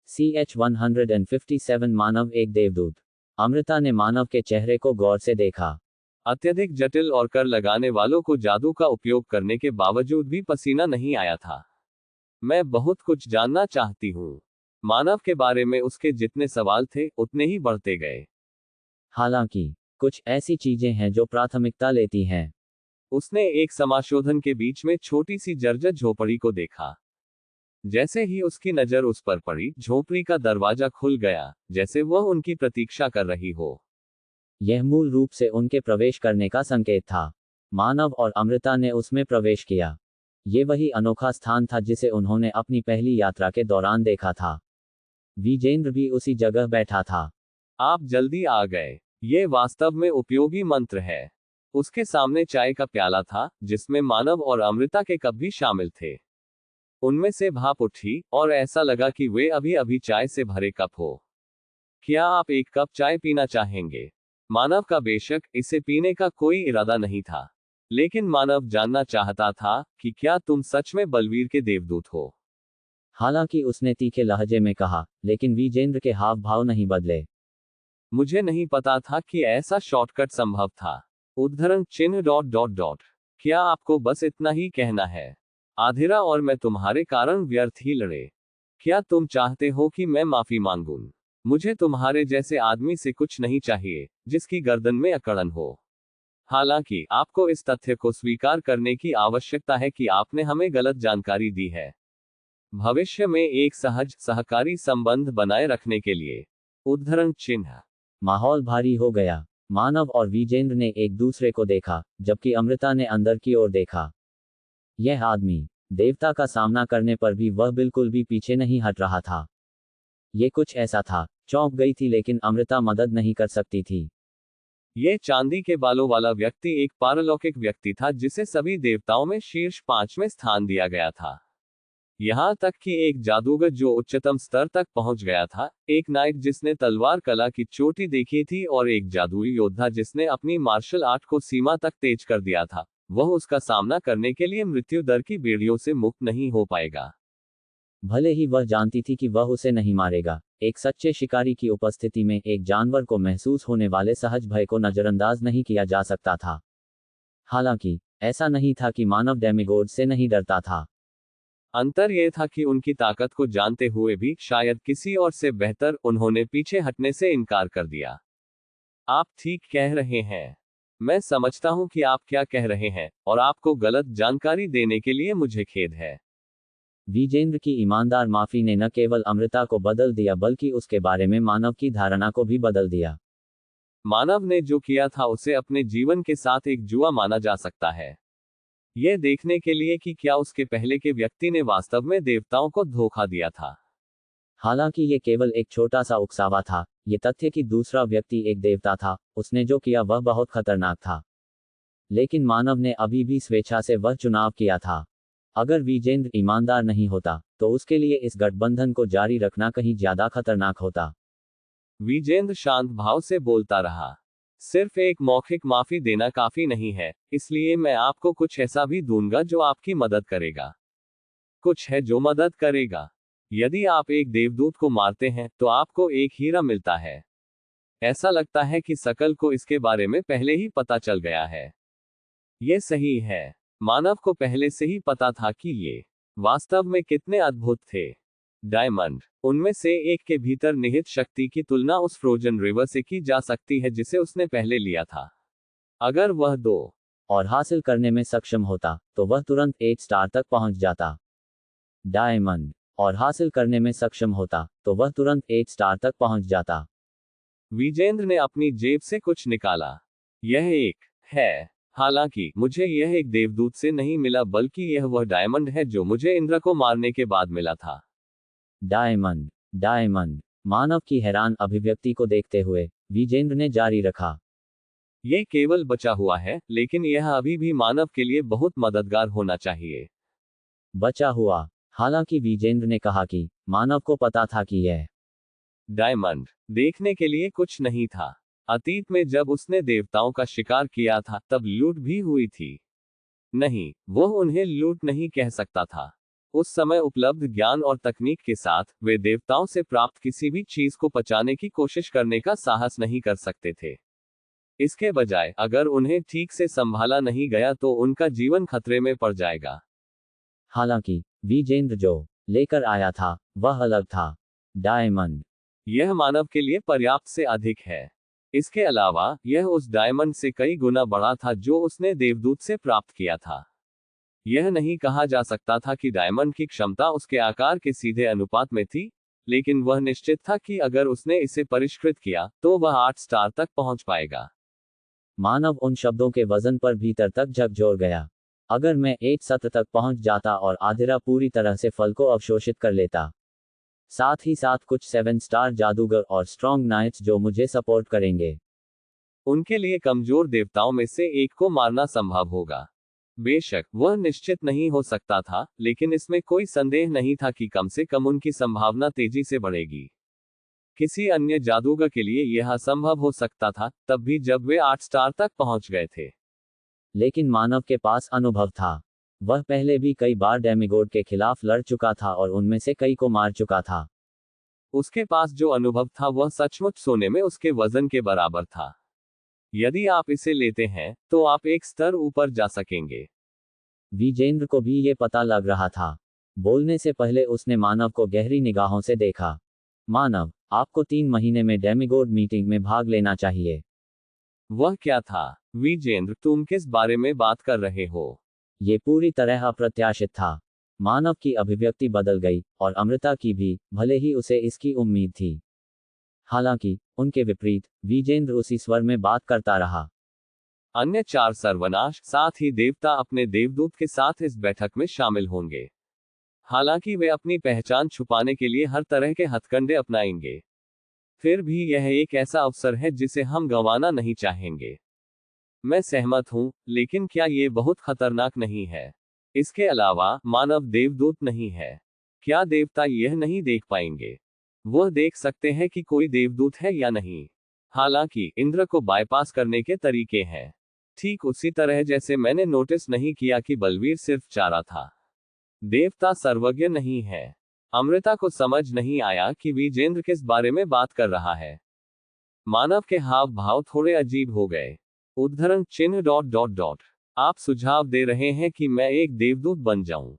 CH-157 मानव एक देवदूत। अमृता ने मानव के चेहरे को गौर से देखा। अत्यधिक जटिल और कर लगाने वालों को जादू का उपयोग करने के बावजूद भी पसीना नहीं आया था। मैं बहुत कुछ जानना चाहती हूँ। मानव के बारे में उसके जितने सवाल थे उतने ही बढ़ते गए। हालांकि कुछ ऐसी चीजें हैं जो प्राथमिकता लेती हैं। उसने एक समाशोधन के बीच में छोटी सी जर्जर झोपड़ी को देखा। जैसे ही उसकी नजर उस पर पड़ी, झोपड़ी का दरवाजा खुल गया, जैसे वह उनकी प्रतीक्षा कर रही हो। यह मूल रूप से उनके प्रवेश करने का संकेत था। मानव और अमृता ने उसमें प्रवेश किया। ये वही अनोखा स्थान था जिसे उन्होंने अपनी पहली यात्रा के दौरान देखा था। विजेंद्र भी उसी जगह बैठा था। आप जल्दी आ गए। ये वास्तव में उपयोगी मंत्र है। उसके सामने चाय का प्याला था, जिसमें मानव और अमृता के कप भी शामिल थे। उनमें से भाप उठी और ऐसा लगा कि वे अभी अभी चाय से भरे कप हो। क्या आप एक कप चाय पीना चाहेंगे? मानव का बेशक इसे पीने का कोई इरादा नहीं था, लेकिन मानव जानना चाहता था कि क्या तुम सच में बलवीर के देवदूत हो। हालांकि उसने तीखे लहजे में कहा, लेकिन विजेंद्र के हाव भाव नहीं बदले। मुझे नहीं पता था कि ऐसा शॉर्टकट संभव था। उद्धरण चिन्ह डॉट डॉट डॉट। क्या आपको बस इतना ही कहना है? आधिरा और मैं तुम्हारे कारण व्यर्थ ही लड़े। क्या तुम चाहते हो कि मैं माफी मांगूं? मुझे तुम्हारे जैसे आदमी से कुछ नहीं चाहिए, जिसकी गर्दन में अकड़न हो। हालांकि आपको इस तथ्य को स्वीकार करने की आवश्यकता है कि आपने हमें गलत जानकारी दी है। भविष्य में एक सहज सहकारी संबंध बनाए रखने के लिए। उद्धरण चिन्ह। माहौल भारी हो गया। मानव और विजेंद्र ने एक दूसरे को देखा, जबकि अमृता ने अंदर की ओर देखा। यह आदमी देवता का सामना करने पर भी वह बिल्कुल भी पीछे नहीं हट रहा था। ये कुछ ऐसा था, चौंक गई थी लेकिन अमृता मदद नहीं कर सकती थी। यह चांदी के बालों वाला व्यक्ति एक पारलौकिक व्यक्ति था जिसे सभी देवताओं में शीर्ष 5 में स्थान दिया गया था। यहाँ तक कि एक जादूगर जो उच्चतम स्तर तक पहुंच गया था, एक नाइट जिसने तलवार कला की चोटी देखी थी और एक जादुई योद्धा जिसने अपनी मार्शल आर्ट को सीमा तक तेज कर दिया था, वह उसका सामना करने के लिए मृत्यु दर की बेड़ियों से मुक्त नहीं हो पाएगा। भले ही वह जानती थी कि वह उसे नहीं मारेगा, एक सच्चे शिकारी की उपस्थिति में एक जानवर को महसूस होने वाले सहज भय को नजरअंदाज नहीं किया जा सकता था। हालांकि ऐसा नहीं था कि मानव डेमिगोड से नहीं डरता था। अंतर यह था कि उनकी ताकत को जानते हुए भी शायद किसी और से बेहतर उन्होंने पीछे हटने से इनकार कर दिया। आप ठीक कह रहे हैं। मैं समझता हूं कि आप क्या कह रहे हैं, और आपको गलत जानकारी देने के लिए मुझे खेद है। विजेंद्र की ईमानदार माफी ने न केवल अमृता को बदल दिया बल्कि उसके बारे में मानव की धारणा को भी बदल दिया। मानव ने जो किया था उसे अपने जीवन के साथ एक जुआ माना जा सकता है। यह देखने के लिए कि क्या उसके पहले के व्यक्ति ने वास्तव में देवताओं को धोखा दिया था। हालांकि ये केवल एक छोटा सा उकसावा था। ये तथ्य कि दूसरा व्यक्ति एक देवता था, उसने जो किया वह बहुत खतरनाक था। लेकिन मानव ने अभी भी स्वेच्छा से वह चुनाव किया था। अगर विजेंद्र ईमानदार नहीं होता, तो उसके लिए इस गठबंधन को जारी रखना कहीं ज्यादा खतरनाक होता। विजेंद्र शांत भाव से बोलता रहा। सिर्फ एक मौखिक माफी देना काफी नहीं है, इसलिए मैं आपको कुछ ऐसा भी दूंगा जो आपकी मदद करेगा। कुछ है जो मदद करेगा। यदि आप एक देवदूत को मारते हैं तो आपको एक हीरा मिलता है। ऐसा लगता है कि सकल को इसके बारे में पहले ही पता चल गया है। ये सही है। मानव को पहले से ही पता था कि ये वास्तव में कितने अद्भुत थे। डायमंड। उनमें से एक के भीतर निहित शक्ति की तुलना उस फ्रोजन रिवर से की जा सकती है जिसे उसने पहले लिया था। अगर वह 2 और हासिल करने में सक्षम होता, तो वह तुरंत 8 स्टार तक पहुंच जाता। डायमंड। और हासिल करने में सक्षम होता, तो वह तुरंत 8 स्टार तक पहुंच जाता। विजेंद्र ने अपनी जेब से कुछ निकाला। यह एक है। हालांकि मुझे यह एक देवदूत से नहीं मिला, बल्कि यह वह डायमंड है जो मुझे इंद्र को मारने के बाद मिला था। डायमंड। डायमंड। मानव की हैरान अभिव्यक्ति को देखते हुए विजेंद्र ने जारी रखा। यह केवल बचा हुआ है, लेकिन यह अभी भी मानव के लिए बहुत मददगार होना चाहिए। बचा हुआ। हालांकि विजेंद्र ने कहा कि मानव को पता था कि यह डायमंड देखने के लिए कुछ नहीं था। अतीत में जब उसने देवताओं का शिकार किया था तब लूट भी हुई थी। नहीं, वह उन्हें लूट नहीं कह सकता था। उस समय उपलब्ध ज्ञान और तकनीक के साथ वे देवताओं से प्राप्त किसी भी चीज को पचाने की कोशिश करने का साहस नहीं कर सकते थे। इसके बजाय अगर उन्हें ठीक से संभाला नहीं गया तो उनका जीवन खतरे में पड़ जाएगा। हालांकि विजेंद्र जो लेकर आया था वह अलग था। डायमंड। यह मानव के लिए पर्याप्त से अधिक है। इसके अलावा यह उस डायमंड से कई गुना बड़ा था जो उसने देवदूत से प्राप्त किया था। यह नहीं कहा जा सकता था कि डायमंड की क्षमता उसके आकार के सीधे अनुपात में थी, लेकिन वह निश्चित था कि अगर उसने इसे परिष्कृत किया तो वह 8 स्टार तक पहुंच पाएगा। मानव उन शब्दों के वजन पर भीतर तक झकझोर गया। अगर मैं 8 सत्र तक पहुंच जाता और आधिरा पूरी तरह से फल को अवशोषित कर लेता, साथ ही साथ कुछ 7 स्टार जादूगर और स्ट्रॉन्ग नाइट्स जो मुझे सपोर्ट करेंगे, उनके लिए कमजोर देवताओं में से एक को मारना संभव होगा। बेशक वह निश्चित नहीं हो सकता था, लेकिन इसमें कोई संदेह नहीं था कि कम से कम उनकी संभावना तेजी से बढ़ेगी। किसी अन्य जादूगर के लिए यह असंभव हो सकता था, तब भी जब वे 8 स्टार तक पहुंच गए थे। लेकिन मानव के पास अनुभव था। वह पहले भी कई बार डेमिगोड के खिलाफ लड़ चुका था और उनमें से कई को मार चुका था। उसके पास जो अनुभव था वह सचमुच सोने में उसके वजन के बराबर था। यदि आप इसे लेते हैं तो आप एक स्तर ऊपर जा सकेंगे। विजेंद्र को भी ये पता लग रहा था। बोलने से पहले उसने मानव को गहरी निगाहों से देखा। मानव, आपको 3 महीने में डेमिगोड मीटिंग में भाग लेना चाहिए। वह क्या था? विजेंद्र, तुम किस बारे में बात कर रहे हो? ये पूरी तरह अप्रत्याशित था। मानव की अभिव्यक्ति बदल गई, और अमृता की भी, भले ही उसे इसकी उम्मीद थी। हालांकि उनके विपरीत विजेंद्र उसी स्वर में बात करता रहा। अन्य 4 सर्वनाश, साथ ही देवता अपने देवदूत के साथ इस बैठक में शामिल होंगे। हालांकि वे अपनी पहचान छुपाने के लिए हर तरह के हथकंडे अपनाएंगे, फिर भी यह एक ऐसा अवसर है जिसे हम गंवाना नहीं चाहेंगे। मैं सहमत हूं, लेकिन क्या ये बहुत खतरनाक नहीं है? इसके अलावा मानव देवदूत नहीं है। क्या देवता यह नहीं देख पाएंगे? वह देख सकते हैं कि कोई देवदूत है या नहीं। हालांकि इंद्र को बाईपास करने के तरीके हैं। ठीक उसी तरह जैसे मैंने नोटिस नहीं किया कि बलवीर सिर्फ चारा था। देवता सर्वज्ञ नहीं है। अमृता को समझ नहीं आया कि विजेंद्र किस बारे में बात कर रहा है। मानव के हाव भाव थोड़े अजीब हो गए। उद्धरण चिन्ह ... आप सुझाव दे रहे हैं कि मैं एक देवदूत बन जाऊं।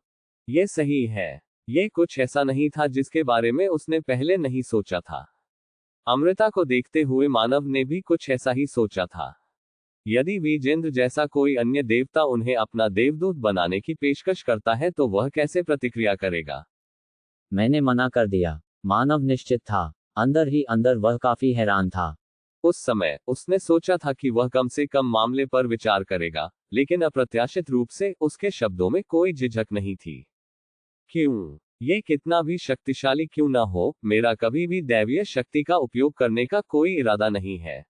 यह सही है। यह कुछ ऐसा नहीं था जिसके बारे में उसने पहले नहीं सोचा था। अमृता को देखते हुए मानव ने भी कुछ ऐसा ही सोचा था। यदि विजेंद्र जैसा कोई अन्य देवता उन्हें अपना देवदूत बनाने की पेशकश करता है तो वह कैसे प्रतिक्रिया करेगा? मैंने मना कर दिया। मानव निश्चित था। अंदर ही अंदर वह काफी हैरान था। उस समय उसने सोचा था कि वह कम से कम मामले पर विचार करेगा, लेकिन अप्रत्याशित रूप से उसके शब्दों में कोई झिझक नहीं थी। क्यों? ये कितना भी शक्तिशाली क्यों ना हो, मेरा कभी भी दैवीय शक्ति का उपयोग करने का कोई इरादा नहीं है।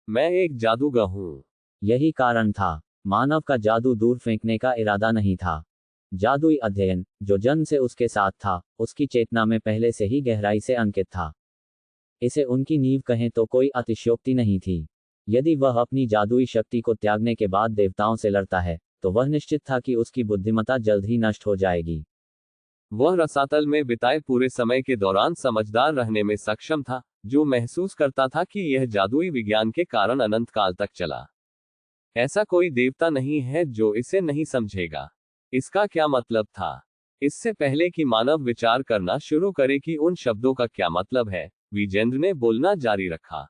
मैं एक जादूगर हूं। यही कारण था। मानव का जादू दूर फेंकने का इरादा नहीं था। जादुई अध्ययन, जो जन्म से उसके साथ था, उसकी चेतना में पहले से ही गहराई से अंकित था। इसे उनकी नींव कहें तो कोई अतिशयोक्ति नहीं थी। यदि वह अपनी जादुई शक्ति को त्यागने के बाद देवताओं से लड़ता है, तो वह निश्चित था कि उसकी बुद्धिमत्ता जल्द ही नष्ट हो जाएगी। वह रसातल में बिताए पूरे समय के दौरान समझदार रहने में सक्षम था, जो महसूस करता था कि यह जादुई विज्ञान के कारण अनंत काल तक चला। ऐसा कोई देवता नहीं है जो इसे नहीं समझेगा। इसका क्या मतलब था? इससे पहले कि मानव विचार करना शुरू करे कि उन शब्दों का क्या मतलब है, विजेंद्र ने बोलना जारी रखा।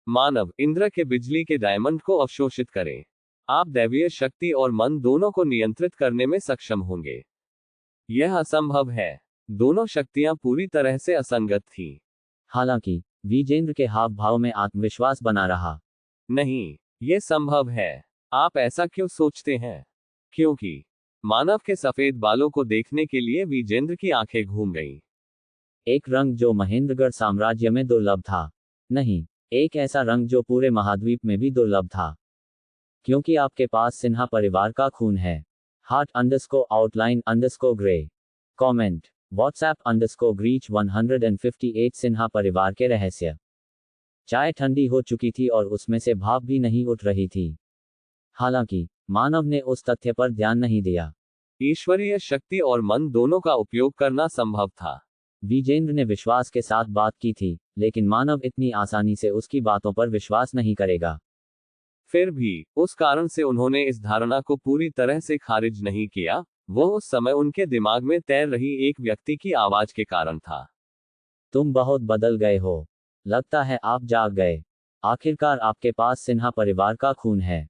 मानव, इंद्र के बिजली के डायमंड को अवशोषित करें। आप दैवीय शक्ति और मन दोनों को नियंत्रित करने में सक्षम होंगे। यह असंभव है। दोनों शक्तियां पूरी तरह से असंगत थी। हालांकि विजेंद्र के हाव भाव में आत्मविश्वास बना रहा। नहीं, यह संभव है। आप ऐसा क्यों सोचते हैं? क्योंकि मानव के सफेद बालों को देखने के लिए विजेंद्र की आंखें घूम गईं। एक रंग जो महेंद्रगढ़ साम्राज्य में दुर्लभ था। नहीं, एक ऐसा रंग जो पूरे महाद्वीप में भी दुर्लभ था। क्योंकि आपके पास सिन्हा परिवार का खून है। *_outline_gray कमेंट WhatsApp_reach 158 सिन्हा परिवार के रहस्य। चाय ठंडी हो चुकी थी और उसमें से भाप भी नहीं उठ रही थी। हालांकि मानव ने उस तथ्य पर ध्यान नहीं दिया। ईश्वरीय शक्ति और मन दोनों का उपयोग करना संभव था। विजेंद्र ने विश्वास के साथ बात की थी, लेकिन मानव इतनी आसानी से उसकी बातों पर विश्वास नहीं करेगा। फिर भी उस कारण से उन्होंने इस धारणा को पूरी तरह से खारिज नहीं किया। वो उस समय उनके दिमाग में तैर रही एक व्यक्ति की आवाज के कारण था। तुम बहुत बदल गए हो। लगता है आप जाग गए। आखिरकार आपके पास सिन्हा परिवार का खून है।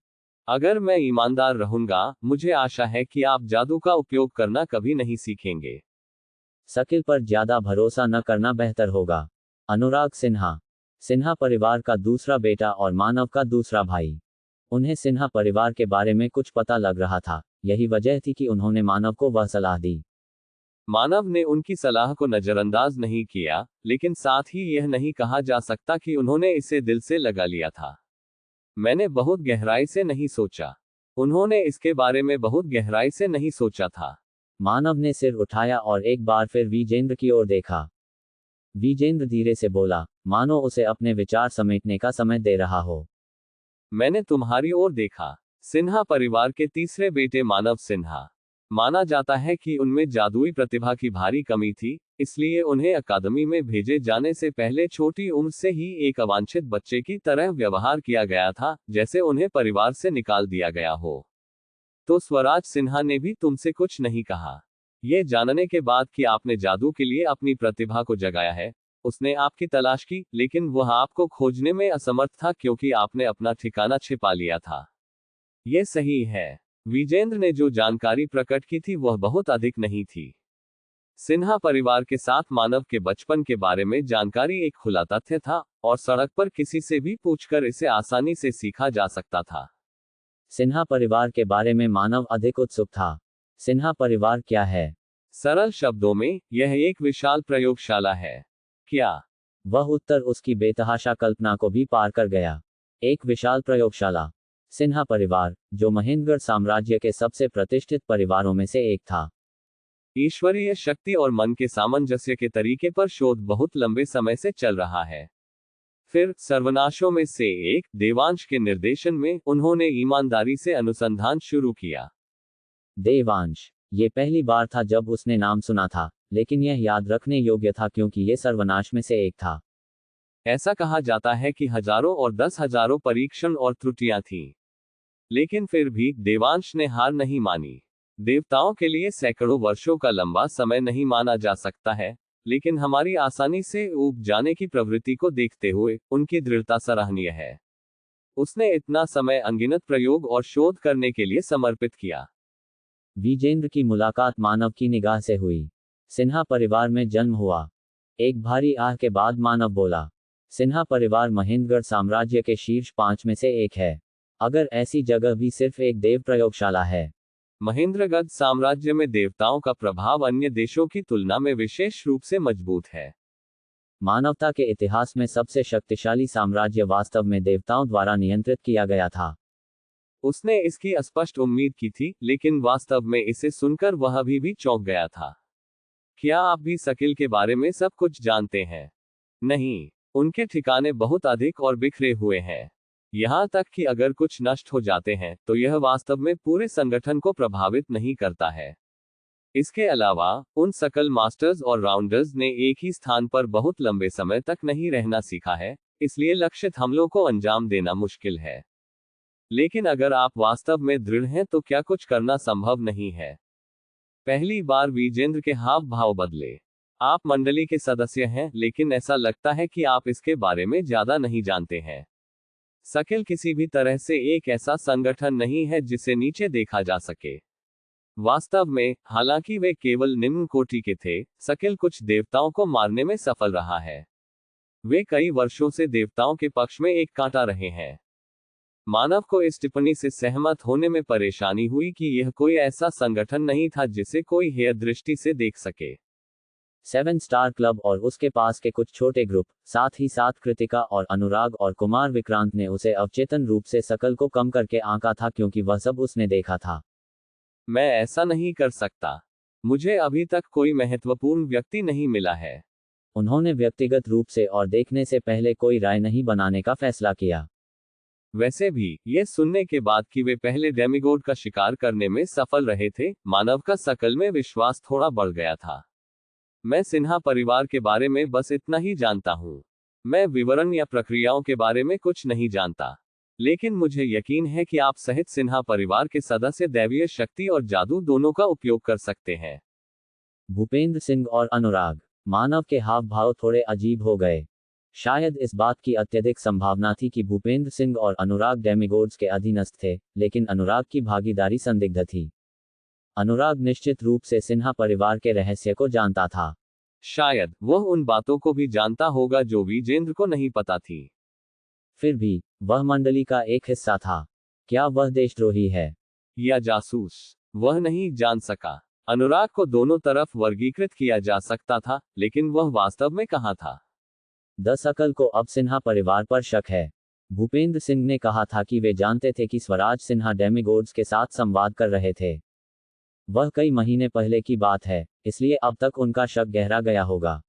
अगर मैं ईमानदार रहूंगा, मुझे आशा है कि आप जादू का उपयोग करना कभी नहीं सीखेंगे। शकील पर ज्यादा भरोसा न करना बेहतर होगा। अनुराग सिन्हा, सिन्हा परिवार का दूसरा बेटा और मानव का दूसरा भाई। उन्हें सिन्हा परिवार के बारे में कुछ पता लग रहा था, यही वजह थी कि उन्होंने मानव को वह सलाह दी। मानव ने उनकी सलाह को नजरअंदाज नहीं किया, लेकिन साथ ही यह नहीं कहा जा सकता कि उन्होंने इसे दिल से लगा लिया था। मैंने बहुत गहराई से नहीं सोचा। उन्होंने इसके बारे में बहुत गहराई से नहीं सोचा था। मानव ने सिर उठाया और एक बार फिर विजेंद्र की ओर देखा। विजेंद्र धीरे से बोला, मानो उसे अपने विचार समेटने का समय दे रहा हो। मैंने तुम्हारी ओर देखा। सिन्हा परिवार के तीसरे बेटे मानव सिन्हा। माना जाता है कि उनमें जादुई प्रतिभा की भारी कमी थी, इसलिए उन्हें अकादमी में भेजे जाने से पहले छोटी उम्र से ही एक अवांछित बच्चे की तरह व्यवहार किया गया था, जैसे उन्हें परिवार से निकाल दिया गया हो। तो स्वराज सिन्हा ने भी तुमसे कुछ नहीं कहा। यह जानने के बाद कि आपने जादू के लिए अपनी प्रतिभा को जगाया है, उसने आपकी तलाश की, लेकिन वह आपको खोजने में असमर्थ था क्योंकि आपने अपना ठिकाना छिपा लिया था। यह सही है। विजेंद्र ने जो जानकारी प्रकट की थी वह बहुत अधिक नहीं थी। सिन्हा परिवार के साथ मानव के बचपन के बारे में जानकारी एक खुला तथ्य था, और सड़क पर किसी से भी पूछकर इसे आसानी से सीखा जा सकता था। सिन्हा परिवार के बारे में मानव अधिक उत्सुक था। सिन्हा परिवार क्या है? सरल शब्दों में, यह एक विशाल प्रयोगशाला है। क्या? वह उत्तर उसकी बेतहाशा कल्पना को भी पार कर गया। एक विशाल प्रयोगशाला। सिन्हा परिवार, जो महेंद्रगढ़ साम्राज्य के सबसे प्रतिष्ठित परिवारों में से एक था, ईश्वरीय शक्ति और मन के सामंजस्य के तरीके पर शोध बहुत लंबे समय से चल रहा है। फिर सर्वनाशों में से एक, देवांश के निर्देशन में, उन्होंने ईमानदारी से अनुसंधान शुरू किया। देवांश, ये पहली बार था जब उसने नाम सुना था, लेकिन यह याद रखने योग्य था क्योंकि ये सर्वनाश में से एक था। ऐसा कहा जाता है कि हजारों और 10,000 परीक्षण और त्रुटियां थीं, लेकिन फिर भी देवांश ने हार नहीं मानी। देवताओं के लिए सैकड़ों वर्षों का लंबा समय नहीं माना जा सकता है, लेकिन हमारी आसानी से ऊब जाने की प्रवृत्ति को देखते हुए उनकी दृढ़ता सराहनीय है। उसने इतना समय अनगिनत प्रयोग और शोध करने के लिए समर्पित किया। विजेंद्र की मुलाकात मानव की निगाह से हुई। सिन्हा परिवार में जन्म हुआ। एक भारी आह के बाद मानव बोला, सिन्हा परिवार महेंद्रगढ़ साम्राज्य के शीर्ष 5 में से एक है। अगर ऐसी जगह भी सिर्फ एक देव प्रयोगशाला है। महेंद्रगढ़ साम्राज्य में देवताओं का प्रभाव अन्य देशों की तुलना में विशेष रूप से मजबूत है। मानवता के इतिहास में सबसे शक्तिशाली साम्राज्य वास्तव में देवताओं द्वारा नियंत्रित किया गया था। उसने इसकी स्पष्ट उम्मीद की थी, लेकिन वास्तव में इसे सुनकर वह अभी भी चौंक गया था। क्या आप भी शकील के बारे में सब कुछ जानते हैं? नहीं, उनके ठिकाने बहुत अधिक और बिखरे हुए हैं। यहाँ तक कि अगर कुछ नष्ट हो जाते हैं तो यह वास्तव में पूरे संगठन को प्रभावित नहीं करता है। इसके अलावा, उन सकल मास्टर्स और राउंडर्स ने एक ही स्थान पर बहुत लंबे समय तक नहीं रहना सीखा है, इसलिए लक्षित हमलों को अंजाम देना मुश्किल है। लेकिन अगर आप वास्तव में दृढ़ हैं तो क्या कुछ करना संभव नहीं है? पहली बार विजेंद्र के हाव भाव बदले। आप मंडली के सदस्य हैं, लेकिन ऐसा लगता है कि आप इसके बारे में ज्यादा नहीं जानते हैं। शकील किसी भी तरह से एक ऐसा संगठन नहीं है जिसे नीचे देखा जा सके। वास्तव में, हालांकि वे केवल निम्न कोटि के थे, शकील कुछ देवताओं को मारने में सफल रहा है। वे कई वर्षों से देवताओं के पक्ष में एक कांटा रहे हैं। मानव को इस टिप्पणी से सहमत होने में परेशानी हुई कि यह कोई ऐसा संगठन नहीं था जिसे कोई हेय दृष्टि से देख सके। 7 स्टार क्लब और उसके पास के कुछ छोटे ग्रुप, साथ ही साथ कृतिका और अनुराग और कुमार विक्रांत ने उसे अवचेतन रूप से शकल को कम करके आंका था क्योंकि वह सब उसने देखा था। मैं ऐसा नहीं कर सकता। मुझे अभी तक कोई महत्वपूर्ण व्यक्ति नहीं मिला है। उन्होंने व्यक्तिगत रूप से और देखने से पहले कोई राय नहीं बनाने का फैसला किया। वैसे भी ये सुनने के बाद कि वे पहले डेमिगोड का शिकार करने में सफल रहे थे, मानव का सकल में विश्वास थोड़ा बढ़ गया था। मैं सिन्हा परिवार के बारे में बस इतना ही जानता हूँ। मैं विवरण या प्रक्रियाओं के बारे में कुछ नहीं जानता, लेकिन मुझे यकीन है कि आप सहित सिन्हा परिवार के सदस्य दैवीय शक्ति और जादू दोनों का उपयोग कर सकते हैं। भूपेंद्र सिंह और अनुराग। मानव के हाव भाव थोड़े अजीब हो गए। शायद इस बात की अत्यधिक संभावना थी कि भूपेंद्र सिंह और अनुराग डेमिगोड्स के अधीनस्थ थे, लेकिन अनुराग की भागीदारी संदिग्ध थी। अनुराग निश्चित रूप से सिन्हा परिवार के रहस्य को जानता था। शायद वह उन बातों को भी जानता होगा जो विजेंद्र को नहीं पता थी। फिर भी वह मंडली का एक हिस्सा था। क्या वह देशद्रोही है या जासूस, वह नहीं जान सका। अनुराग को दोनों तरफ वर्गीकृत किया जा सकता था, लेकिन वह वास्तव में कहाँ था। दरअसल को अब सिन्हा परिवार पर शक है। भूपेंद्र सिंह ने कहा था कि वे जानते थे कि स्वराज सिन्हा डेमिगोड्स के साथ संवाद कर रहे थे। वह कई महीने पहले की बात है, इसलिए अब तक उनका शक गहरा गया होगा।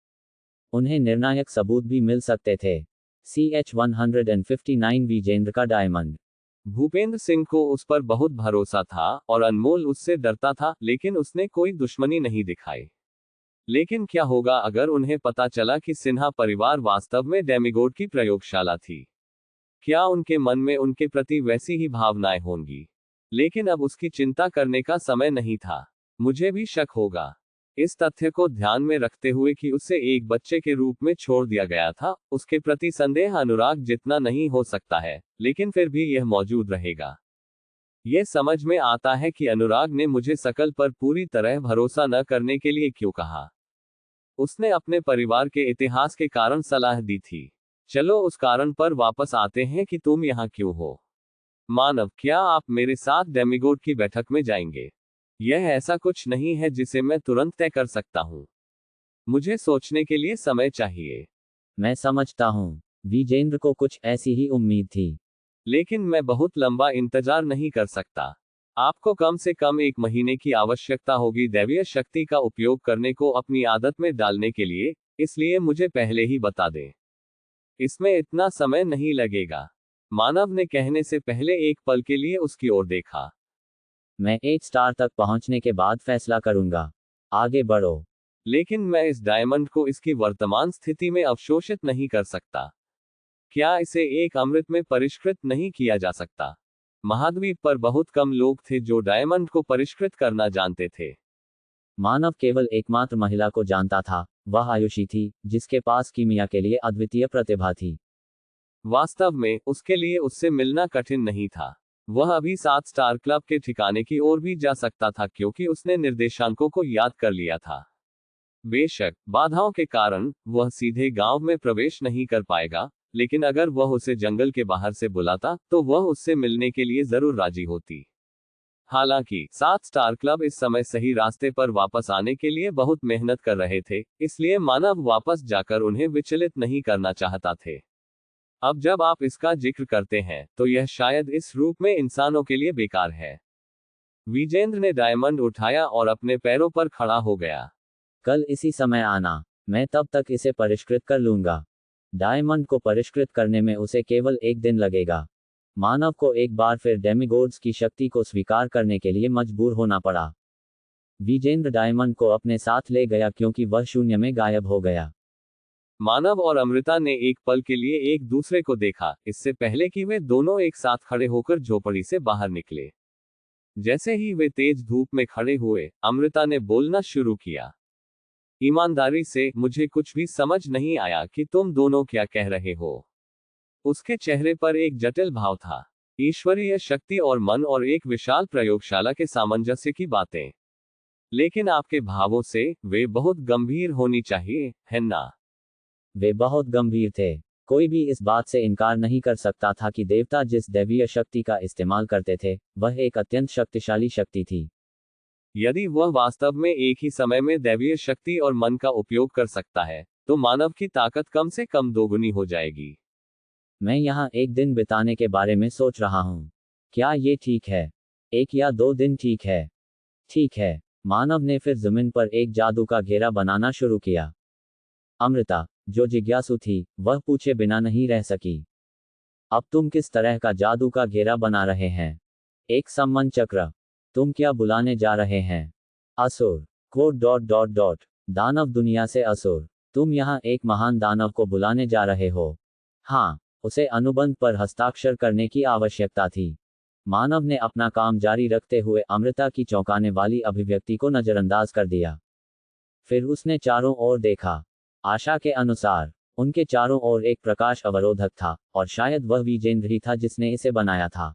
उन्हें निर्णायक सबूत भी मिल सकते थे। CH-159 विजेंद्र का डायमंड। भूपेंद्र सिंह को उस पर बहुत भरोसा था और अनमोल उससे डरता था, लेकिन उसने कोई दुश्मनी नहीं दिखाई। लेकिन क्या होगा अगर उन्हें पता चला कि सिन्हा परिवार वास्तव में डेमिगोड की प्रयोगशाला थी? क्या उनके मन में उनके प्रति वैसी ही भावनाएं होंगी? लेकिन अब उसकी चिंता करने का समय नहीं था। मुझे भी शक होगा। इस तथ्य को ध्यान में रखते हुए कि उसे एक बच्चे के रूप में छोड़ दिया गया था, उसके प्रति संदेह अनुराग जितना नहीं हो सकता है, लेकिन फिर भी यह मौजूद रहेगा। यह समझ में आता है कि अनुराग ने मुझे सकल पर पूरी तरह भरोसा न करने के लिए क्यों कहा। उसने अपने परिवार के इतिहास के कारण सलाह दी थी। चलो उस कारण पर वापस आते हैं कि तुम यहाँ क्यों हो। मानव, क्या आप मेरे साथ डेमिगोड की बैठक में जाएंगे? यह ऐसा कुछ नहीं है जिसे मैं तुरंत तय कर सकता हूँ। मुझे सोचने के लिए समय चाहिए। मैं समझता हूँ। विजेंद्र को कुछ ऐसी ही उम्मीद थी। लेकिन मैं बहुत लंबा इंतजार नहीं कर सकता। आपको कम से कम 1 महीने की आवश्यकता होगी दैवीय शक्ति का उपयोग करने को अपनी आदत में डालने के लिए, इसलिए मुझे पहले ही बता दें। इसमें इतना समय नहीं लगेगा। मानव ने कहने से पहले एक पल के लिए उसकी ओर देखा। मैं 8 स्टार तक पहुंचने के बाद फैसला करूंगा। आगे बढ़ो। लेकिन मैं इस डायमंड को इसकी वर्तमान स्थिति में अवशोषित नहीं कर सकता। क्या इसे एक अमृत में परिष्कृत नहीं किया जा सकता? महाद्वीप पर बहुत कम लोग थे जो डायमंड को परिष्कृत करना जानते थे। मानव केवल एकमात्र महिला को जानता था। वह आयुषी थी, जिसके पास कीमिया के लिए अद्वितीय प्रतिभा थी। वास्तव में उसके लिए उससे मिलना कठिन नहीं था। वह अभी 7 स्टार क्लब के ठिकाने की ओर भी जा सकता था क्योंकि उसने निर्देशांकों को याद कर लिया था। बेशक बाधाओं के कारण वह सीधे गांव में प्रवेश नहीं कर पाएगा, लेकिन अगर वह उसे जंगल के बाहर से बुलाता तो वह उससे मिलने के लिए जरूर राजी होती। हालांकि 7 स्टार क्लब इस समय सही रास्ते पर वापस आने के लिए बहुत मेहनत कर रहे थे, इसलिए मानव वापस जाकर उन्हें विचलित नहीं करना चाहता थे। अब जब आप इसका जिक्र करते हैं, तो यह शायद इस रूप में इंसानों के लिए बेकार है। विजेंद्र ने डायमंड उठाया और अपने पैरों पर खड़ा हो गया। कल इसी समय आना। मैं तब तक इसे परिष्कृत कर लूंगा। डायमंड को परिष्कृत करने में उसे केवल 1 दिन लगेगा। मानव को एक बार फिर डेमिगोड्स की शक्ति को स्वीकार करने के लिए मजबूर होना पड़ा। विजेंद्र डायमंड को अपने साथ ले गया क्योंकि वह शून्य में गायब हो गया। मानव और अमृता ने एक पल के लिए एक दूसरे को देखा, इससे पहले कि वे दोनों एक साथ खड़े होकर झोपड़ी से बाहर निकले। जैसे ही वे तेज धूप में खड़े हुए, अमृता ने बोलना शुरू किया। ईमानदारी से, मुझे कुछ भी समझ नहीं आया कि तुम दोनों क्या कह रहे हो। उसके चेहरे पर एक जटिल भाव था। ईश्वरीय शक्ति और मन और एक विशाल प्रयोगशाला के सामंजस्य की बातें। लेकिन आपके भावों से, वे बहुत गंभीर होनी चाहिए, है ना? वे बहुत गंभीर थे। कोई भी इस बात से इनकार नहीं कर सकता था कि देवता जिस दैवीय शक्ति का इस्तेमाल करते थे, वह एक अत्यंत शक्तिशाली शक्ति थी। यदि वह वास्तव में एक ही समय में दैवीय शक्ति और मन का उपयोग कर सकता है, तो मानव की ताकत कम से कम दोगुनी हो जाएगी। मैं यहाँ 1 दिन बिताने के बारे में सोच रहा हूँ। क्या ये ठीक है? 1 या 2 दिन ठीक है? ठीक है। मानव ने फिर जमीन पर एक जादू का घेरा बनाना शुरू किया। अमृता, जो जिज्ञासु थी, वह पूछे बिना नहीं रह सकी। अब तुम किस तरह का जादू का घेरा बना रहे हैं? एक सम्मन चक्र। तुम क्या बुलाने जा रहे हैं? असुर। Quote dot dot dot. दानव दुनिया से असुर। तुम यहाँ एक महान दानव को बुलाने जा रहे हो। हाँ, उसे अनुबंध पर हस्ताक्षर करने की आवश्यकता थी। मानव ने अपना काम जारी रखते हुए अमृता की चौंकाने वाली अभिव्यक्ति को नजरअंदाज कर दिया। फिर उसने चारों ओर देखा। आशा के अनुसार उनके चारों ओर एक प्रकाश अवरोधक था, और शायद वह विजेंद्र ही था जिसने इसे बनाया था।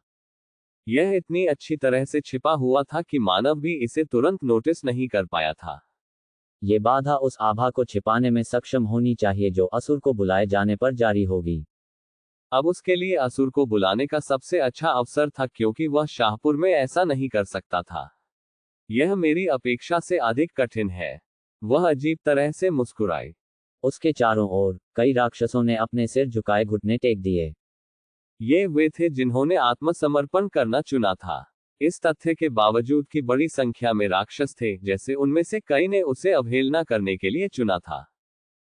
यह इतनी अच्छी तरह से छिपा हुआ था कि मानव भी इसे तुरंत नोटिस नहीं कर पाया था। ये बाधा उस आभा को छिपाने में सक्षम होनी चाहिए जो असुर को बुलाए जाने पर जारी होगी। अब उसके लिए असुर को बुलाने का सबसे अच्छा अवसर था, क्योंकि वह शाहपुर में ऐसा नहीं कर सकता था। यह मेरी अपेक्षा से अधिक कठिन है। वह अजीब तरह से मुस्कुराई। उसके चारों ओर कई राक्षसों ने अपने सिर झुकाए घुटने टेक दिए। ये वे थे जिन्होंने आत्मसमर्पण करना चुना था। इस तथ्य के बावजूद कि बड़ी संख्या में राक्षस थे, जैसे उनमें से कई ने उसे अवहेलना करने के लिए चुना था।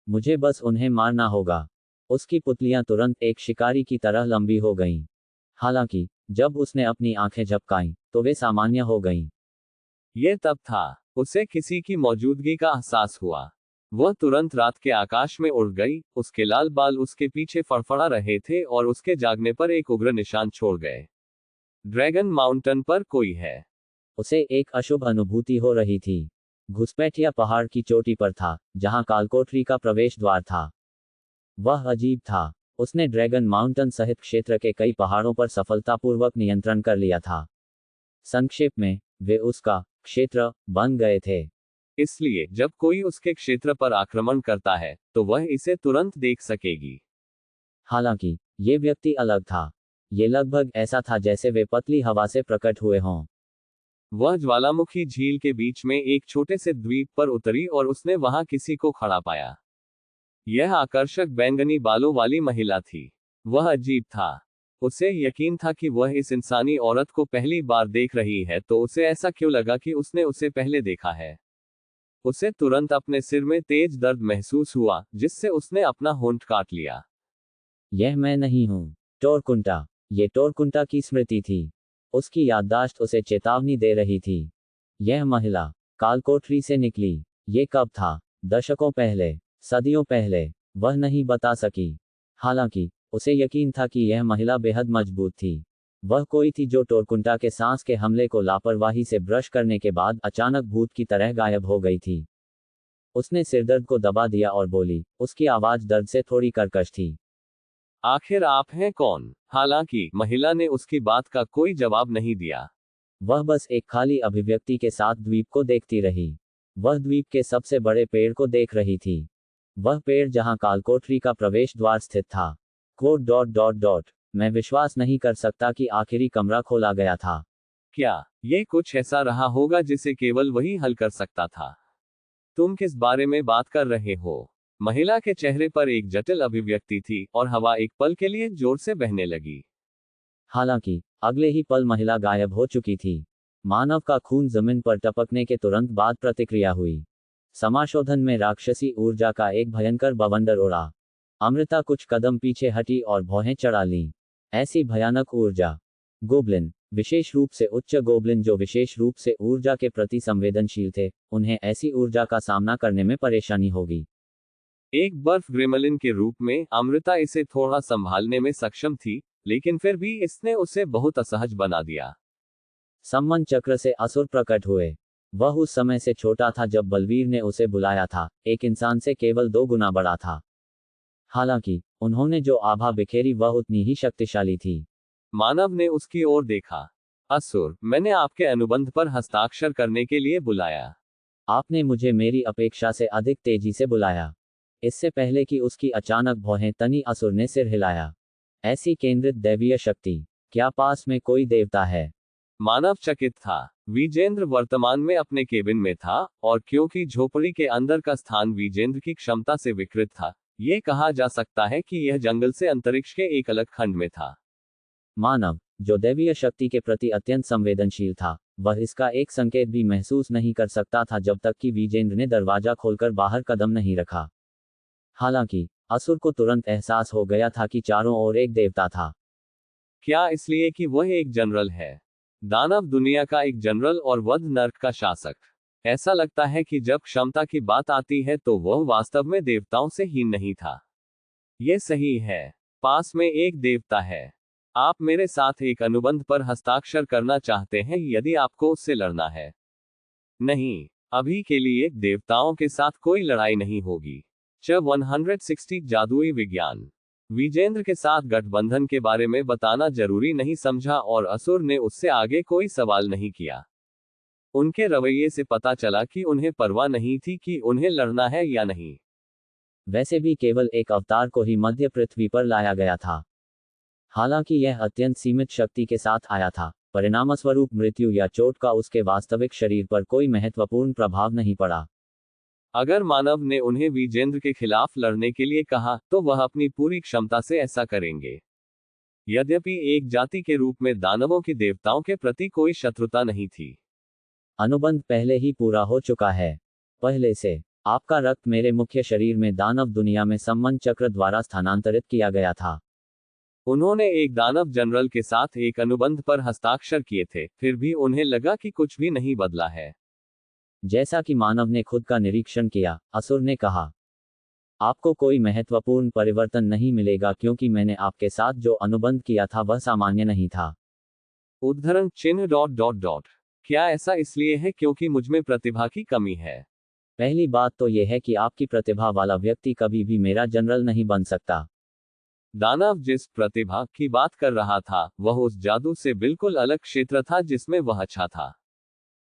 मुझे बस उन्हें मारना होगा। उसकी पुतलियां तुरंत एक शिकारी की तरह लंबी हो गईं। हालांकि जब उसने अपनी आंखें झपकाईं, तो वे सामान्य हो गईं। यह तब था उसे किसी की मौजूदगी का एहसास हुआ। वह तुरंत रात के आकाश में उड़ गई। उसके लाल बाल उसके पीछे फड़फड़ा रहे थे और उसके जागने पर एक उग्र निशान छोड़ गए। ड्रैगन माउंटेन पर कोई है। उसे एक अशुभ अनुभूति हो रही थी। घुसपैठिया पहाड़ की चोटी पर था, जहां कालकोठरी का प्रवेश द्वार था। वह अजीब था। उसने ड्रैगन माउंटेन सहित क्षेत्र के कई पहाड़ों पर सफलतापूर्वक नियंत्रण कर लिया था। संक्षेप में, वे उसका क्षेत्र बन गए थे। इसलिए जब कोई उसके क्षेत्र पर आक्रमण करता है, तो वह इसे तुरंत देख सकेगी। हालांकि ये व्यक्ति अलग था। ये लगभग ऐसा था जैसे वे पतली हवा से प्रकट हुए हों। वह ज्वालामुखी झील के बीच में एक छोटे से द्वीप पर उतरी और उसने वहां किसी को खड़ा पाया। यह आकर्षक बैंगनी बालों वाली महिला थी। वह अजीब था। उसे यकीन था कि वह इस इंसानी औरत को पहली बार देख रही है, तो उसे ऐसा क्यों लगा कि उसने उसे पहले देखा है। उसे तुरंत अपने सिर में तेज दर्द महसूस हुआ, जिससे उसने अपना होंठ काट लिया। यह मैं नहीं हूं। टोरकुंटा। ये टोरकुंटा की स्मृति थी। उसकी याददाश्त उसे चेतावनी दे रही थी। यह महिला कालकोठरी से निकली। ये कब था? दशकों पहले, सदियों पहले। वह नहीं बता सकी। हालांकि उसे यकीन था कि यह महिला बेहद मजबूत थी। वह कोई थी जो टोरकुंटा के सांस के हमले को लापरवाही से ब्रश करने के बाद अचानक भूत की तरह गायब हो गई थी। उसने सिरदर्द को दबा दिया और बोली। उसकी आवाज दर्द से थोड़ी कर्कश थी। आखिर आप हैं कौन? हालांकि महिला ने उसकी बात का कोई जवाब नहीं दिया। वह बस एक खाली अभिव्यक्ति के साथ द्वीप को देखती रही। वह द्वीप के सबसे बड़े पेड़ को देख रही थी। वह पेड़ जहां कालकोठरी का प्रवेश द्वार स्थित था। Quote dot dot dot. मैं विश्वास नहीं कर सकता कि आखिरी कमरा खोला गया था। क्या ये कुछ ऐसा रहा होगा जिसे केवल वही हल कर सकता था? तुम किस बारे में बात कर रहे हो? महिला के चेहरे पर एक जटिल अभिव्यक्ति थी और हवा एक पल के लिए जोर से बहने लगी। हालांकि अगले ही पल महिला गायब हो चुकी थी। मानव का खून जमीन पर टपकने के तुरंत बाद प्रतिक्रिया हुई। समाशोधन में राक्षसी ऊर्जा का एक भयंकर बवंडर उड़ा। अमृता कुछ कदम पीछे हटी और भौहें चढ़ा लीं। ऐसी भयानक ऊर्जा। गोब्लिन, विशेष रूप से उच्च गोब्लिन जो विशेष रूप से ऊर्जा के प्रति संवेदनशील थे, उन्हें ऐसी ऊर्जा का सामना करने में परेशानी होगी। एक बर्फ ग्रेमलिन के रूप में अमृता इसे थोड़ा संभालने में सक्षम थी, लेकिन फिर भी इसने उसे बहुत असहज बना दिया। सम्मन चक्र से असुर प्रकट हुए। वह उस समय से छोटा था जब बलवीर ने उसे बुलाया था, एक इंसान से केवल 2 गुना बड़ा था। हालांकि उन्होंने जो आभा बिखेरी वह उतनी ही शक्तिशाली थी। मानव ने उसकी ओर देखा। असुर, मैंने आपके अनुबंध पर हस्ताक्षर करने के लिए बुलाया। आपने मुझे मेरी अपेक्षा से अधिक तेजी से बुलाया। इससे पहले कि उसकी अचानक भौहें तनी, असुर ने सिर हिलाया। ऐसी केंद्रित दैवीय शक्ति। क्या पास में कोई देवता है? मानव चकित था। विजेंद्र वर्तमान में अपने केबिन में था, और क्योंकि झोपड़ी के अंदर का स्थान विजेंद्र की क्षमता से विकृत था, ये कहा जा सकता है कि यह जंगल से अंतरिक्ष के एक अलग खंड में था। मानव, जो दैवीय शक्ति के प्रति अत्यंत संवेदनशील था, वह इसका एक संकेत भी महसूस नहीं कर सकता था जब तक कि विजेंद्र ने दरवाजा खोलकर बाहर कदम नहीं रखा। हालांकि असुर को तुरंत एहसास हो गया था कि चारों ओर एक देवता था। क्या इसलिए कि वह एक जनरल है? दानव दुनिया का एक जनरल और वध नर्क का शासक। ऐसा लगता है कि जब क्षमता की बात आती है तो वह वास्तव में देवताओं से हीन नहीं था। यह सही है। पास में एक देवता है। आप मेरे साथ एक अनुबंध पर हस्ताक्षर करना चाहते हैं यदि आपको उससे लड़ना है। नहीं, अभी के लिए देवताओं के साथ कोई लड़ाई नहीं होगी। 160 जादुई विज्ञान। विजेंद्र के साथ गठबंधन के बारे में बताना जरूरी नहीं समझा और असुर ने उससे आगे कोई सवाल नहीं किया। उनके रवैये से पता चला कि उन्हें परवाह नहीं थी कि उन्हें लड़ना है या नहीं। वैसे भी केवल एक अवतार को ही मध्य पृथ्वी पर लाया गया था। हालांकि यह अत्यंत सीमित शक्ति के साथ आया था, परिणामस्वरूप मृत्यु या चोट का उसके वास्तविक शरीर पर कोई महत्वपूर्ण प्रभाव नहीं पड़ा। अगर मानव ने उन्हें विजेंद्र के खिलाफ लड़ने के लिए कहा तो वह अपनी पूरी क्षमता से ऐसा करेंगे। यद्यपि एक जाति के रूप में दानवों की देवताओं के प्रति कोई शत्रुता नहीं थी। अनुबंध पहले ही पूरा हो चुका है। पहले से आपका रक्त मेरे मुख्य शरीर में दानव दुनिया में सम्मन चक्र द्वारा स्थानांतरित किया गया था। उन्होंने एक दानव जनरल के साथ एक अनुबंध पर हस्ताक्षर किए थे, फिर भी उन्हें लगा कि कुछ भी नहीं बदला है। जैसा कि मानव ने खुद का निरीक्षण किया, असुर ने कहा, आपको कोई महत्वपूर्ण परिवर्तन नहीं मिलेगा क्योंकि मैंने आपके साथ जो अनुबंध किया था वह सामान्य नहीं था। उद्धरण चिन्ह ... क्या ऐसा इसलिए है क्योंकि मुझमें प्रतिभा की कमी है? पहली बात तो यह है कि आपकी प्रतिभा वाला व्यक्ति कभी भी मेरा जनरल नहीं बन सकता। दानव जिस प्रतिभा की बात कर रहा था वह उस जादू से बिल्कुल अलग क्षेत्र था जिसमें वह अच्छा था।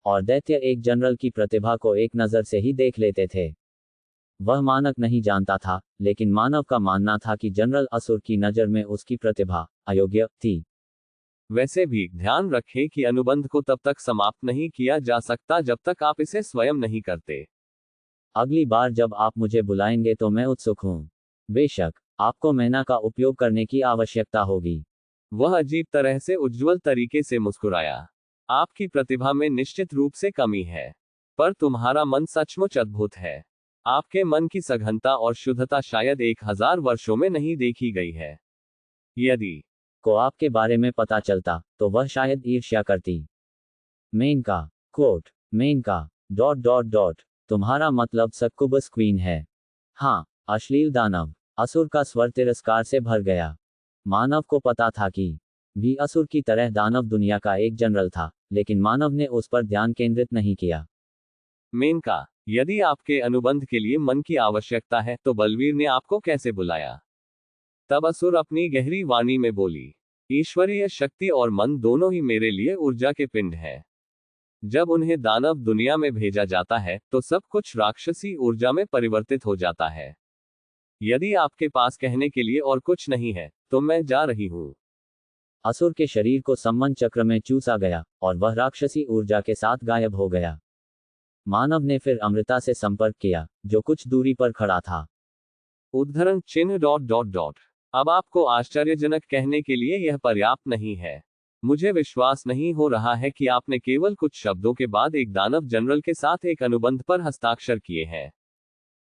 और दैत्य एक जनरल की प्रतिभा को एक नज़र से ही देख लेते थे। वह मानक नहीं जानता था, लेकिन मानव का मानना था कि जनरल असुर की नज़र में उसकी प्रतिभा अयोग्य थी। वैसे भी ध्यान रखें कि अनुबंध को तब तक समाप्त नहीं किया जा सकता जब तक आप इसे स्वयं नहीं करते। अगली बार जब आप मुझे बुलाएंगे तो मैं उत्सुक हूँ। बेशक आपको मैना का उपयोग करने की आवश्यकता होगी। वह अजीब तरह से उज्ज्वल तरीके से मुस्कुराया। आपकी प्रतिभा में निश्चित रूप से कमी है, पर तुम्हारा मन सचमुच अद्भुत है। आपके मन की सघनता और शुद्धता शायद 1000 वर्षों में नहीं देखी गई है। यदि को आपके बारे में पता चलता तो वह शायद ईर्ष्या करती। मेनका कोट मेनका ... तुम्हारा मतलब सक्कुबस क्वीन है। हाँ, अश्लील दानव। असुर का स्वर तिरस्कार से भर गया। मानव को पता था कि भी असुर की तरह दानव दुनिया का एक जनरल था, लेकिन मानव ने उस पर ध्यान केंद्रित नहीं किया। मेनका, यदि आपके अनुबंध के लिए मन की आवश्यकता है तो बलवीर ने आपको कैसे बुलाया? तब असुर अपनी गहरी वाणी में बोली, ईश्वरीय शक्ति और मन दोनों ही मेरे लिए ऊर्जा के पिंड है। जब उन्हें दानव दुनिया में भेजा जाता है तो सब कुछ राक्षसी ऊर्जा में परिवर्तित हो जाता है। यदि आपके पास कहने के लिए और कुछ नहीं है तो मैं जा रही हूँ। असुर के शरीर को सम्मन चक्र में चूसा गया और वह राक्षसी ऊर्जा के साथ गायब हो गया। मानव ने फिर अमृता से संपर्क किया, जो कुछ दूरी पर खड़ा था। उद्धरण चिन्ह ... अब आपको आश्चर्यजनक कहने के लिए यह पर्याप्त नहीं है। मुझे विश्वास नहीं हो रहा है कि आपने केवल कुछ शब्दों के बाद एक दानव जनरल के साथ एक अनुबंध पर हस्ताक्षर किए हैं।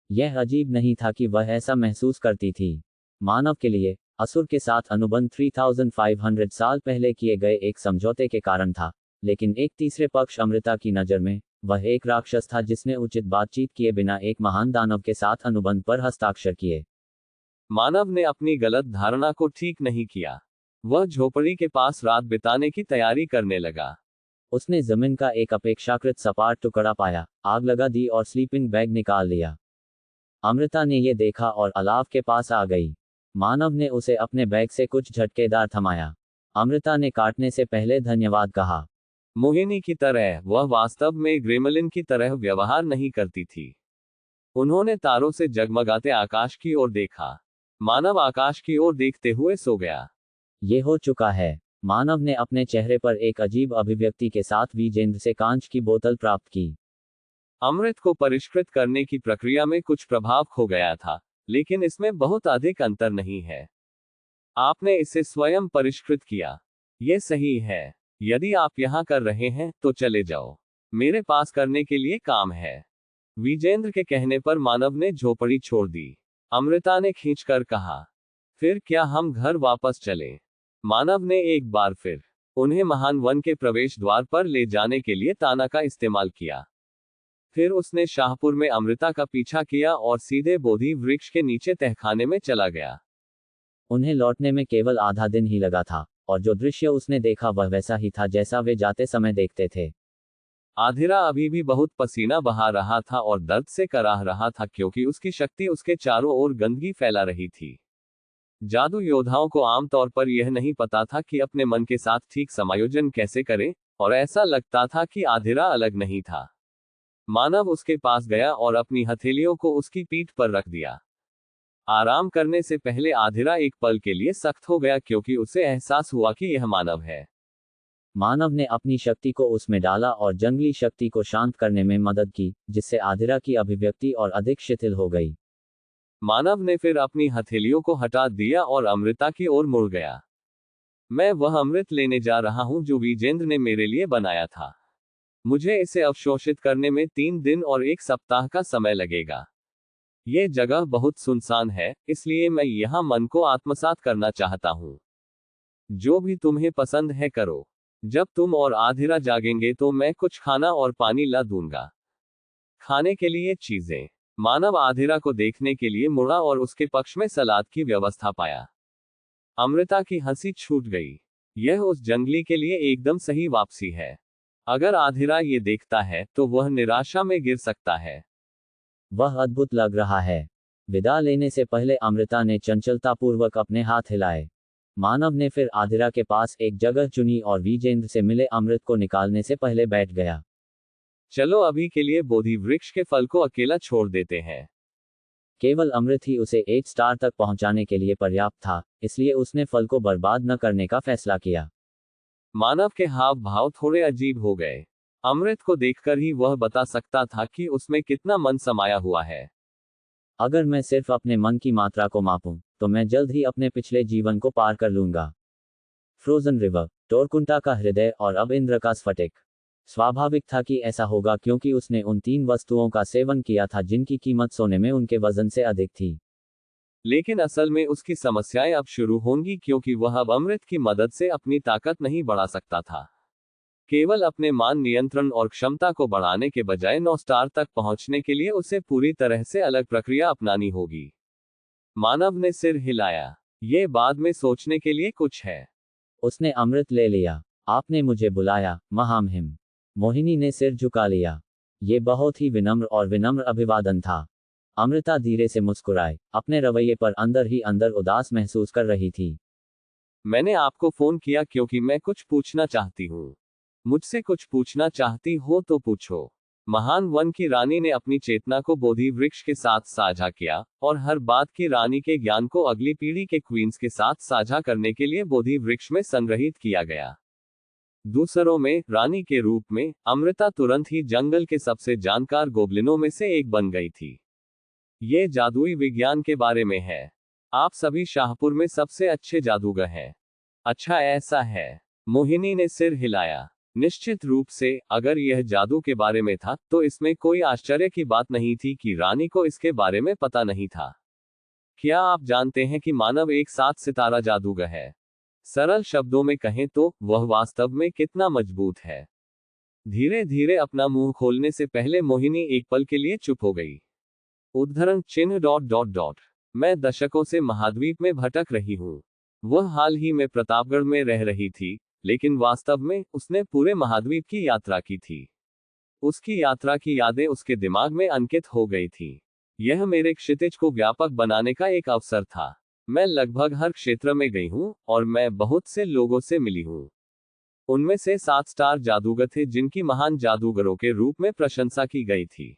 यह अजीब नहीं था कि वह ऐसा महसूस करती थी। मानव के लिए असुर के साथ अनुबंध 3500 साल पहले किए गए एक समझौते के कारण था, लेकिन एक तीसरे पक्ष अमृता की नज़र में वह एक राक्षस था जिसने उचित बातचीत किए बिना एक महान दानव के साथ अनुबंध पर हस्ताक्षर किए। मानव ने अपनी गलत धारणा को ठीक नहीं किया। वह झोपड़ी के पास रात बिताने की तैयारी करने लगा। उसने जमीन का एक अपेक्षाकृत सपाट टुकड़ा पाया, आग लगा दी और स्लीपिंग बैग निकाल लिया। अमृता ने यह देखा और अलाव के पास आ गई। मानव ने उसे अपने बैग से कुछ झटकेदार थमाया। अमृता ने काटने से पहले धन्यवाद कहा। मोहिनी की तरह वह वास्तव में ग्रेमलिन की तरह व्यवहार नहीं करती थी। उन्होंने तारों से जगमगाते आकाश की ओर देखा। मानव आकाश की ओर देखते हुए सो गया। ये हो चुका है। मानव ने अपने चेहरे पर एक अजीब अभिव्यक्ति के साथ विजेंद्र से कांच की बोतल प्राप्त की। अमृत को परिष्कृत करने की प्रक्रिया में कुछ प्रभाव खो गया था, लेकिन इसमें बहुत अधिक अंतर नहीं है। आपने इसे स्वयं परिष्कृत किया। यह सही है। यदि आप यहाँ कर रहे हैं तो चले जाओ। मेरे पास करने के लिए काम है। विजेंद्र के कहने पर मानव ने झोपड़ी छोड़ दी। अमृता ने खींचकर कहा, फिर क्या हम घर वापस चलें? मानव ने एक बार फिर उन्हें महान वन के प्रवेश द्वार पर ले जाने के लिए ताना का इस्तेमाल किया। फिर उसने शाहपुर में अमृता का पीछा किया और सीधे बोधि वृक्ष के नीचे तहखाने में चला गया। उन्हें लौटने में केवल आधा दिन ही लगा था, और जो दृश्य उसने देखा वह वैसा ही था जैसा वे जाते समय देखते थे। आधिरा अभी भी बहुत पसीना बहा रहा था और दर्द से कराह रहा था, क्योंकि उसकी शक्ति उसके चारों ओर गंदगी फैला रही थी। जादू योद्धाओं को आमतौर पर यह नहीं पता था कि अपने मन के साथ ठीक समायोजन कैसे करें, और ऐसा लगता था कि आधिरा अलग नहीं था। मानव उसके पास गया और अपनी हथेलियों को उसकी पीठ पर रख दिया। आराम करने से पहले आधिरा एक पल के लिए सख्त हो गया, क्योंकि उसे एहसास हुआ कि यह मानव है। मानव ने अपनी शक्ति को उसमें डाला और जंगली शक्ति को शांत करने में मदद की, जिससे आधिरा की अभिव्यक्ति और अधिक शिथिल हो गई। मानव ने फिर अपनी हथेलियों को हटा दिया और अमृता की ओर मुड़ गया। मैं वह अमृत लेने जा रहा हूं जो विजेंद्र ने मेरे लिए बनाया था। मुझे इसे अवशोषित करने में 3 दिन और 1 सप्ताह का समय लगेगा। यह जगह बहुत सुनसान है, इसलिए मैं यहां मन को आत्मसात करना चाहता हूं। जो भी तुम्हें पसंद है करो। जब तुम और आधिरा जागेंगे तो मैं कुछ खाना और पानी ला दूंगा। खाने के लिए चीजें। मानव आधिरा को देखने के लिए मुड़ा और उसके पक्ष में सलाद की व्यवस्था पाया। अमृता की हंसी छूट गई। यह उस जंगली के लिए एकदम सही वापसी है। अगर आधिरा ये देखता है तो वह निराशा में गिर सकता है। वह अद्भुत लग रहा है। विदा लेने से पहले अमृता ने चंचलतापूर्वक अपने हाथ हिलाए। मानव ने फिर आधिरा के पास एक जगह चुनी और विजेंद्र से मिले अमृत को निकालने से पहले बैठ गया। चलो अभी के लिए बोधि वृक्ष के फल को अकेला छोड़ देते हैं। केवल अमृत ही उसे 8 स्टार तक पहुंचाने के लिए पर्याप्त था, इसलिए उसने फल को बर्बाद न करने का फैसला किया। मानव के हाव भाव थोड़े अजीब हो गए। अमृत को देखकर ही वह बता सकता था कि उसमें कितना मन समाया हुआ है। अगर मैं सिर्फ अपने मन की मात्रा को मापूं, तो मैं जल्द ही अपने पिछले जीवन को पार कर लूंगा। फ्रोजन रिवर, टोरकुंटा का हृदय और अब इंद्र का स्फटिक। स्वाभाविक था कि ऐसा होगा, क्योंकि उसने उन 3 वस्तुओं का सेवन किया था जिनकी कीमत सोने में उनके वजन से अधिक थी। लेकिन असल में उसकी समस्याएं अब शुरू होंगी, क्योंकि वह अब अमृत की मदद से अपनी ताकत नहीं बढ़ा सकता था। केवल अपने मान नियंत्रण और क्षमता को बढ़ाने के बजाय 9 स्टार तक पहुंचने के लिए उसे पूरी तरह से अलग प्रक्रिया अपनानी होगी। मानव ने सिर हिलाया। ये बाद में सोचने के लिए कुछ है। उसने अमृत ले लिया। आपने मुझे बुलाया, महामहिम। मोहिनी ने सिर झुका लिया। ये बहुत ही विनम्र और विनम्र अभिवादन था। अमृता धीरे से मुस्कुराए, अपने रवैये पर अंदर ही अंदर उदास महसूस कर रही थी। मैंने आपको फोन किया क्योंकि मैं कुछ पूछना चाहती हूँ। मुझसे कुछ पूछना चाहती हो तो पूछो। महान वन की रानी ने अपनी चेतना को बोधि वृक्ष के साथ साझा किया, और हर बात की रानी के ज्ञान को अगली पीढ़ी के क्वींस के साथ साझा करने के लिए बोधि वृक्ष में संग्रहित किया गया। दूसरों में, रानी के रूप में, अमृता तुरंत ही जंगल के सबसे जानकार गोबलिनों में से एक बन गई थी। ये जादुई विज्ञान के बारे में है। आप सभी शाहपुर में सबसे अच्छे जादूगर हैं। अच्छा ऐसा है। मोहिनी ने सिर हिलाया। निश्चित रूप से, अगर यह जादू के बारे में था तो इसमें कोई आश्चर्य की बात नहीं थी कि रानी को इसके बारे में पता नहीं था। क्या आप जानते हैं कि मानव एक 7 सितारा जादूगर है? सरल शब्दों में कहें तो वह वास्तव में कितना मजबूत है। धीरे धीरे अपना मुंह खोलने से पहले मोहिनी एक पल के लिए चुप हो गई। उद्धरण चिन्ह ... मैं दशकों से महाद्वीप में भटक रही हूँ। वह हाल ही में प्रतापगढ़ में रह रही थी, लेकिन वास्तव में उसने पूरे महाद्वीप की यात्रा की थी। उसकी यात्रा की यादें उसके दिमाग में अंकित हो गई थी। यह मेरे क्षितिज को व्यापक बनाने का एक अवसर था। मैं लगभग हर क्षेत्र में गई हूँ और मैं बहुत से लोगों से मिली हूँ। उनमें से 7 स्टार जादूगर थे जिनकी महान जादूगरों के रूप में प्रशंसा की गई थी।